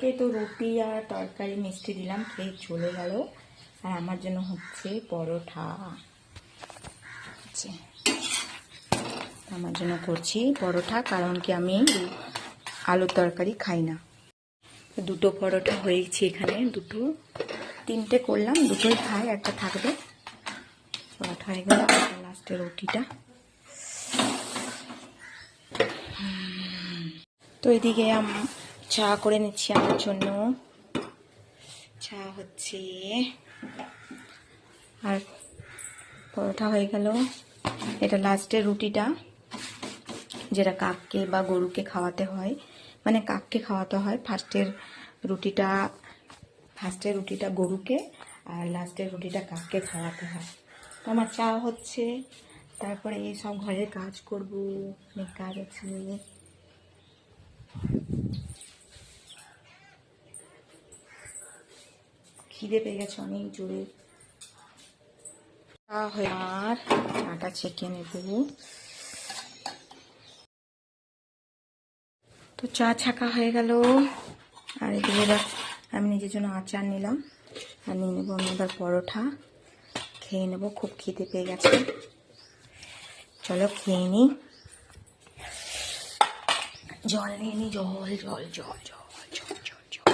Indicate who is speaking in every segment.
Speaker 1: কালকে তো রুটি আর তরকারি মিষ্টি দিলাম, খেয়ে চলে গেল। আর আমার জন্য হচ্ছে পরোটা, আমার জন্য করছি পরোটা, কারণ কি আমি আলুর তরকারি খাই না। দুটো পরোটা হয়েছে এখানে, তিনটে করলাম, দুটোই খাই, একটা থাকবে। পরোটা হয়ে গেল, লাস্টে রুটিটা। তো এদিকে চা করে নিচ্ছি আমার জন্য, চা হচ্ছে, আর পরোটা হয়ে গেল। এটা লাস্টের রুটিটা, যেটা কাককে বা গরুকে খাওয়াতে হয়, মানে কাককে খাওয়াতে হয়। ফার্স্টের রুটিটা গরুকে আর লাস্টের রুটিটা কাককে খাওয়াতে হয়। তো আমার চা হচ্ছে, তারপরে এই সব ঘরের কাজ করব, অনেক কাজ আছে। খিদে পেয়ে গেছে অনেক জোরে। চা হয়ে আর চাটা ছেঁকে নেব। তো চা ছাকা হয়ে গেল, আর এদিকে আমি নিজের জন্য আচার নিলাম, আর নিয়ে নেবো আমি এবার পরোটা, খেয়ে নেবো। খুব খিদে পেয়ে গেছে, চলো খেয়ে নিই। জল নিয়ে নিই, জল জল জল জল জল জল জল।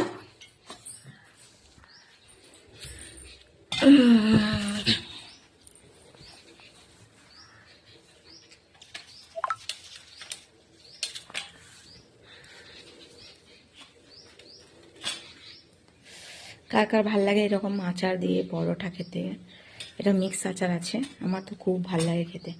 Speaker 1: কার কার ভাল লাগে এরকম আচার দিয়ে পরোটা খেতে? এটা মিক্স আচার আছে, আমার তো খুব ভাল লাগে খেতে।